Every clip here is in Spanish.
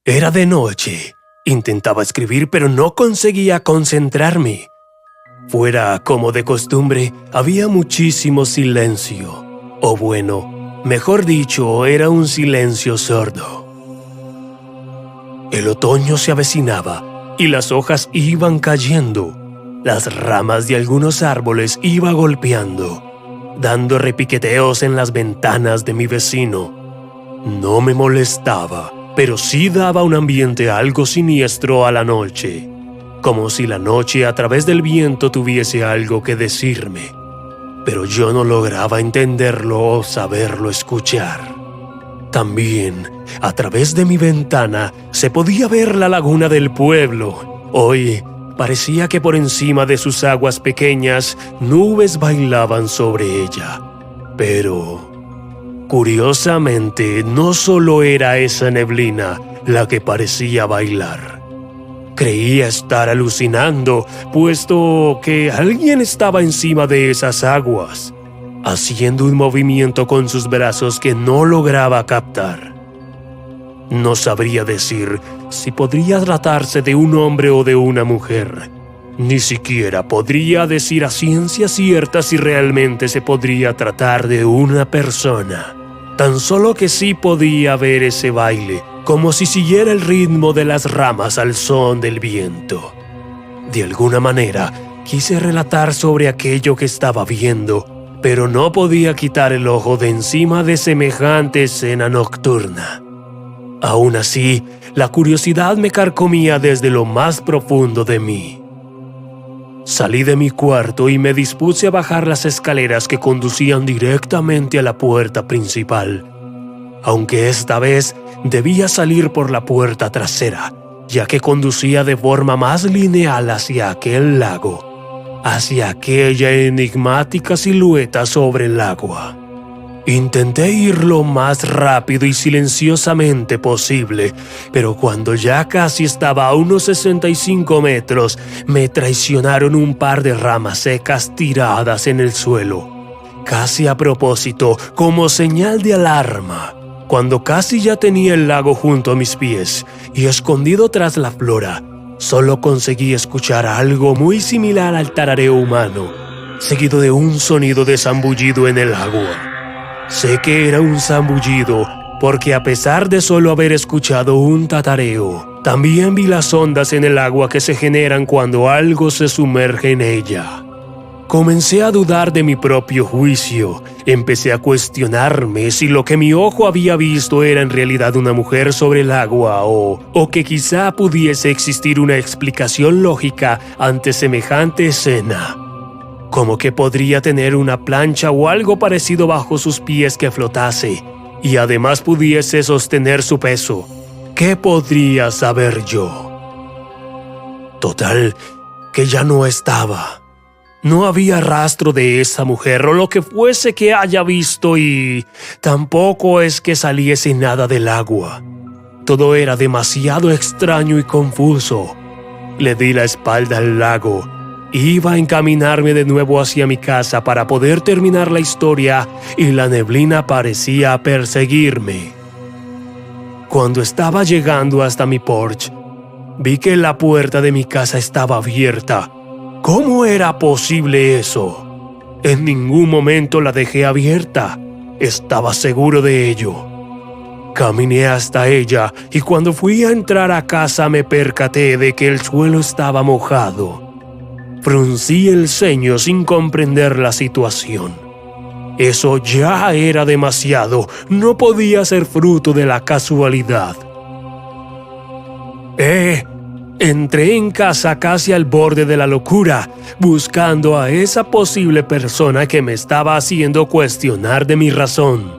Era de noche. Intentaba escribir, pero no conseguía concentrarme. Fuera, como de costumbre, había muchísimo silencio. O bueno, mejor dicho, era un silencio sordo. El otoño se avecinaba y las hojas iban cayendo. Las ramas de algunos árboles iban golpeando, dando repiqueteos en las ventanas de mi vecino. No me molestaba, pero sí daba un ambiente algo siniestro a la noche, como si la noche a través del viento tuviese algo que decirme, pero yo no lograba entenderlo o saberlo escuchar. También, a través de mi ventana, se podía ver la laguna del pueblo. Hoy, parecía que por encima de sus aguas pequeñas, nubes bailaban sobre ella. Pero, curiosamente, no solo era esa neblina la que parecía bailar. Creía estar alucinando, puesto que alguien estaba encima de esas aguas, haciendo un movimiento con sus brazos que no lograba captar. No sabría decir si podría tratarse de un hombre o de una mujer. Ni siquiera podría decir a ciencia cierta si realmente se podría tratar de una persona. Tan solo que sí podía ver ese baile, como si siguiera el ritmo de las ramas al son del viento. De alguna manera, quise relatar sobre aquello que estaba viendo, pero no podía quitar el ojo de encima de semejante escena nocturna. Aún así, la curiosidad me carcomía desde lo más profundo de mí. Salí de mi cuarto y me dispuse a bajar las escaleras que conducían directamente a la puerta principal, aunque esta vez debía salir por la puerta trasera, ya que conducía de forma más lineal hacia aquel lago, hacia aquella enigmática silueta sobre el agua. Intenté ir lo más rápido y silenciosamente posible, pero cuando ya casi estaba a unos 65 metros, me traicionaron un par de ramas secas tiradas en el suelo, casi a propósito, como señal de alarma. Cuando casi ya tenía el lago junto a mis pies y escondido tras la flora, solo conseguí escuchar algo muy similar al tarareo humano, seguido de un sonido de zambullido en el agua. Sé que era un zambullido porque a pesar de solo haber escuchado un tatareo, también vi las ondas en el agua que se generan cuando algo se sumerge en ella. Comencé a dudar de mi propio juicio. Empecé a cuestionarme si lo que mi ojo había visto era en realidad una mujer sobre el agua o que quizá pudiese existir una explicación lógica ante semejante escena. Como que podría tener una plancha o algo parecido bajo sus pies que flotase y además pudiese sostener su peso. ¿Qué podría saber yo? Total, que ya no estaba. No había rastro de esa mujer o lo que fuese que haya visto y tampoco es que saliese nada del agua. Todo era demasiado extraño y confuso. Le di la espalda al lago. Iba a encaminarme de nuevo hacia mi casa para poder terminar la historia y la neblina parecía perseguirme. Cuando estaba llegando hasta mi porche, vi que la puerta de mi casa estaba abierta. ¿Cómo era posible eso? En ningún momento la dejé abierta. Estaba seguro de ello. Caminé hasta ella y cuando fui a entrar a casa me percaté de que el suelo estaba mojado. Fruncí el ceño sin comprender la situación. Eso ya era demasiado, no podía ser fruto de la casualidad. Entré en casa casi al borde de la locura, buscando a esa posible persona que me estaba haciendo cuestionar de mi razón.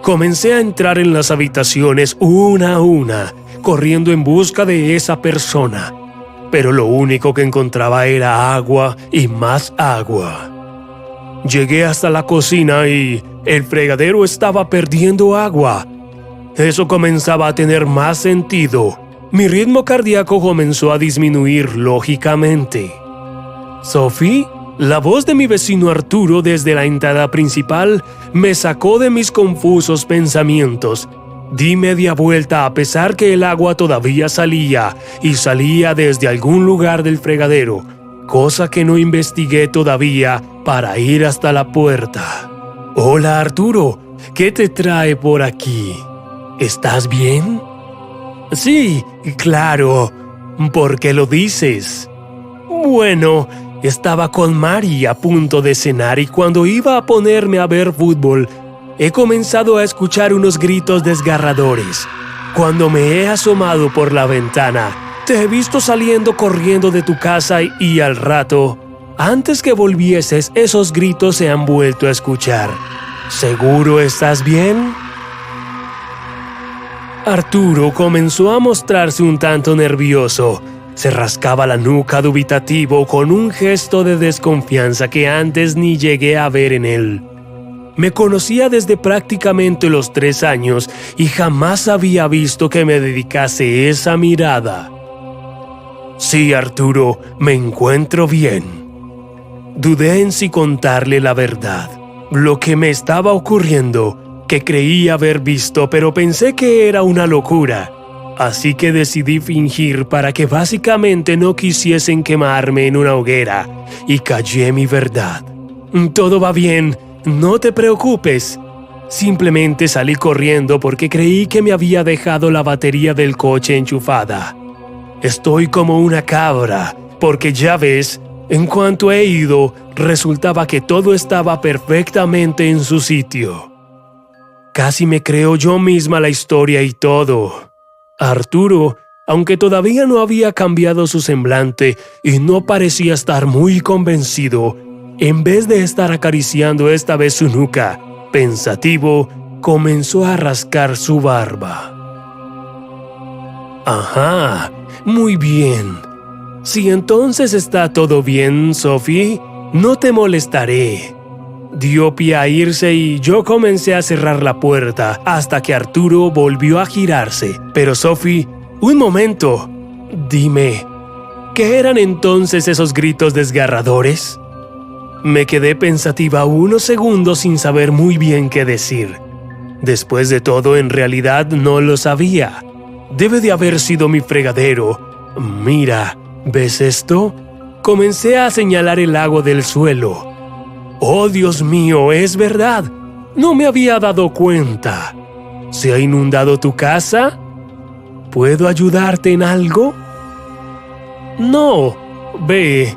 Comencé a entrar en las habitaciones una a una, corriendo en busca de esa persona. Pero lo único que encontraba era agua y más agua. Llegué hasta la cocina y el fregadero estaba perdiendo agua. Eso comenzaba a tener más sentido. Mi ritmo cardíaco comenzó a disminuir lógicamente. Sophie, la voz de mi vecino Arturo desde la entrada principal, me sacó de mis confusos pensamientos. Di media vuelta a pesar que el agua todavía salía y salía desde algún lugar del fregadero, cosa que no investigué todavía para ir hasta la puerta. «Hola, Arturo, ¿qué te trae por aquí? ¿Estás bien?» «Sí, claro. ¿Por qué lo dices?» «Bueno, estaba con Mari a punto de cenar y cuando iba a ponerme a ver fútbol, he comenzado a escuchar unos gritos desgarradores. Cuando me he asomado por la ventana, te he visto saliendo corriendo de tu casa y al rato, antes que volvieses, esos gritos se han vuelto a escuchar. ¿Seguro estás bien?» Arturo comenzó a mostrarse un tanto nervioso. Se rascaba la nuca dubitativo con un gesto de desconfianza que antes ni llegué a ver en él. Me conocía desde prácticamente los 3 años y jamás había visto que me dedicase esa mirada. «Sí, Arturo, me encuentro bien». Dudé en si contarle la verdad, lo que me estaba ocurriendo, que creí haber visto, pero pensé que era una locura. Así que decidí fingir para que básicamente no quisiesen quemarme en una hoguera, y callé mi verdad. «Todo va bien, no te preocupes». Simplemente salí corriendo porque creí que me había dejado la batería del coche enchufada. Estoy como una cabra, porque ya ves, en cuanto he ido, resultaba que todo estaba perfectamente en su sitio. Casi me creo yo misma la historia y todo. Arturo, aunque todavía no había cambiado su semblante y no parecía estar muy convencido, en vez de estar acariciando esta vez su nuca, pensativo, comenzó a rascar su barba. «Ajá, muy bien. Si entonces está todo bien, Sophie, no te molestaré». Dio pie a irse y yo comencé a cerrar la puerta hasta que Arturo volvió a girarse. «Pero Sophie, un momento. Dime, ¿qué eran entonces esos gritos desgarradores?» Me quedé pensativa unos segundos sin saber muy bien qué decir. Después de todo, en realidad no lo sabía. Debe de haber sido mi fregadero. Mira, ¿ves esto? Comencé a señalar el agua del suelo. «Oh, Dios mío, es verdad. No me había dado cuenta. ¿Se ha inundado tu casa? ¿Puedo ayudarte en algo?» «No, ve».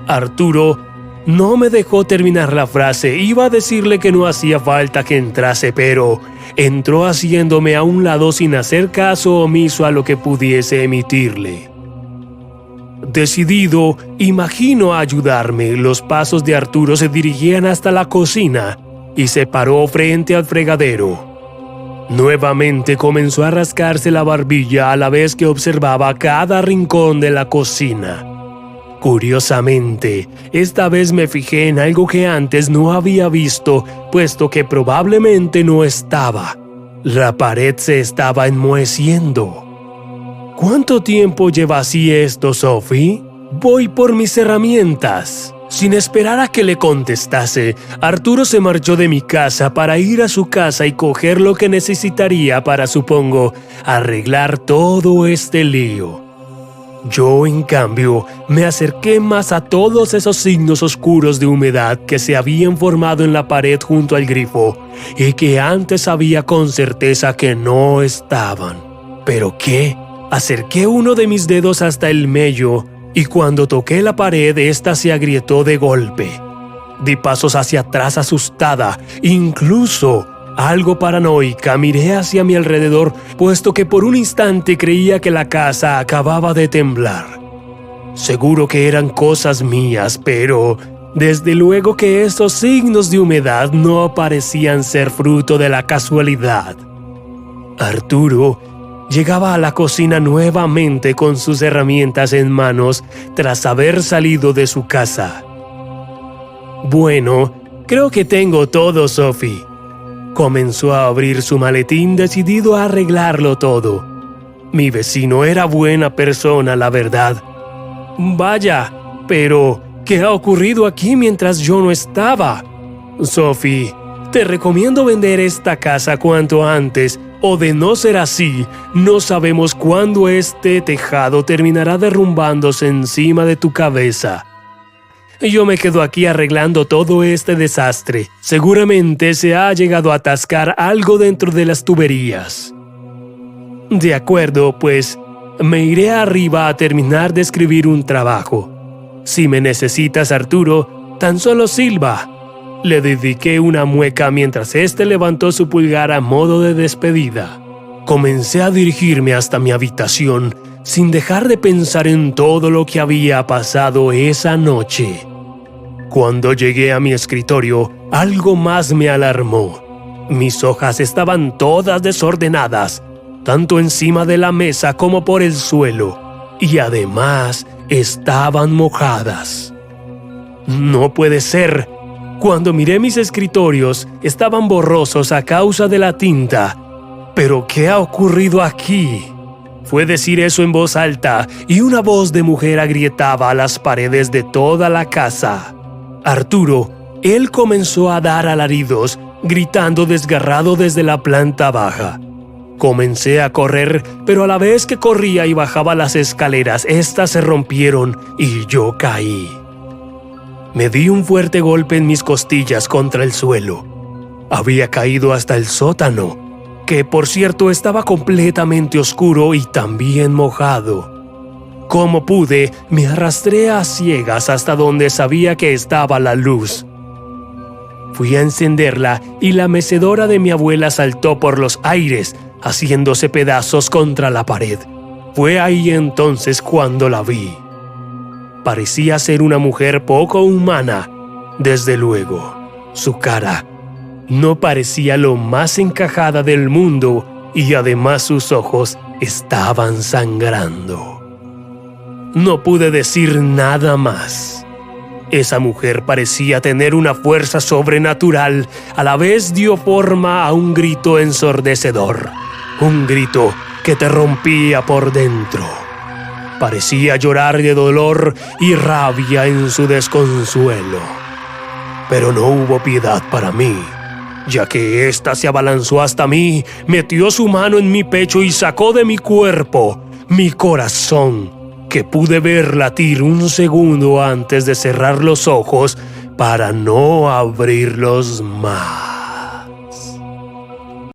Arturo no me dejó terminar la frase. Iba a decirle que no hacía falta que entrase, pero entró haciéndome a un lado sin hacer caso omiso a lo que pudiese emitirle. Decidido, imagino a ayudarme, los pasos de Arturo se dirigían hasta la cocina y se paró frente al fregadero. Nuevamente comenzó a rascarse la barbilla a la vez que observaba cada rincón de la cocina. Curiosamente, esta vez me fijé en algo que antes no había visto, puesto que probablemente no estaba. La pared se estaba enmoheciendo. «¿Cuánto tiempo lleva así esto, Sophie? Voy por mis herramientas». Sin esperar a que le contestase, Arturo se marchó de mi casa para ir a su casa y coger lo que necesitaría para, supongo, arreglar todo este lío. Yo, en cambio, me acerqué más a todos esos signos oscuros de humedad que se habían formado en la pared junto al grifo y que antes sabía con certeza que no estaban. ¿Pero qué? Acerqué uno de mis dedos hasta el mello y cuando toqué la pared, ésta se agrietó de golpe. Di pasos hacia atrás asustada, incluso algo paranoica, miré hacia mi alrededor, puesto que por un instante creía que la casa acababa de temblar. Seguro que eran cosas mías, pero desde luego que esos signos de humedad no parecían ser fruto de la casualidad. Arturo llegaba a la cocina nuevamente con sus herramientas en manos tras haber salido de su casa. «Bueno, creo que tengo todo, Sophie». Comenzó a abrir su maletín decidido a arreglarlo todo. Mi vecino era buena persona, la verdad. «Vaya, pero ¿qué ha ocurrido aquí mientras yo no estaba? Sophie, te recomiendo vender esta casa cuanto antes O de no ser así, no sabemos cuándo este tejado terminará derrumbándose encima de tu cabeza. Yo me quedo aquí arreglando todo este desastre. Seguramente se ha llegado a atascar algo dentro de las tuberías. De acuerdo, pues me iré arriba a terminar de escribir un trabajo. Si me necesitas, Arturo, tan solo silba. Le dediqué una mueca mientras éste levantó su pulgar a modo de despedida. Comencé a dirigirme hasta mi habitación sin dejar de pensar en todo lo que había pasado esa noche. Cuando llegué a mi escritorio, algo más me alarmó. Mis hojas estaban todas desordenadas, tanto encima de la mesa como por el suelo, y además estaban mojadas. No puede ser. Cuando miré mis escritorios, estaban borrosos a causa de la tinta. ¿Pero qué ha ocurrido aquí? Fue decir eso en voz alta, y una voz de mujer agrietaba las paredes de toda la casa. Arturo, él comenzó a dar alaridos, gritando desgarrado desde la planta baja. Comencé a correr, pero a la vez que corría y bajaba las escaleras, éstas se rompieron y yo caí. Me di un fuerte golpe en mis costillas contra el suelo. Había caído hasta el sótano, que por cierto estaba completamente oscuro y también mojado. Como pude, me arrastré a ciegas hasta donde sabía que estaba la luz. Fui a encenderla y la mecedora de mi abuela saltó por los aires, haciéndose pedazos contra la pared. Fue ahí entonces cuando la vi. Parecía ser una mujer poco humana. Desde luego, su cara no parecía lo más encajada del mundo y además sus ojos estaban sangrando. No pude decir nada más. Esa mujer parecía tener una fuerza sobrenatural. A la vez dio forma a un grito ensordecedor. Un grito que te rompía por dentro. Parecía llorar de dolor y rabia en su desconsuelo. Pero no hubo piedad para mí, ya que ésta se abalanzó hasta mí, metió su mano en mi pecho y sacó de mi cuerpo mi corazón, que pude ver latir un segundo antes de cerrar los ojos para no abrirlos más.